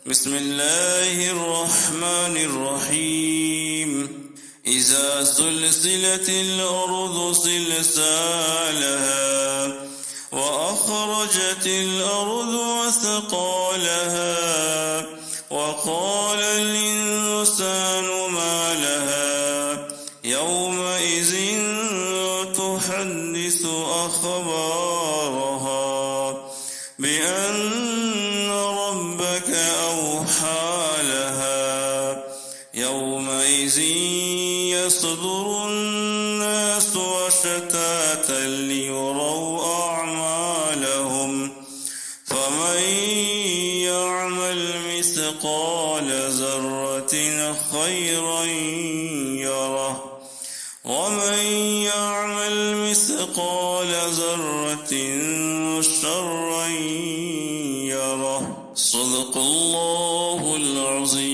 بسم الله الرحمن الرحيم إذا سلسلت الأرض زلزالها وأخرجت الأرض أثقالها وقال الإنسان ما لها يومئذ تحدث أخبارها بأن ربك أوحى لها يومئذ يصدر الناس أشتاتا ليروا أعمالهم فمن يعمل مثقال ذرة خيرا يره ومن يعمل مثقال ذرة شرا يره. صدق الله العظيم.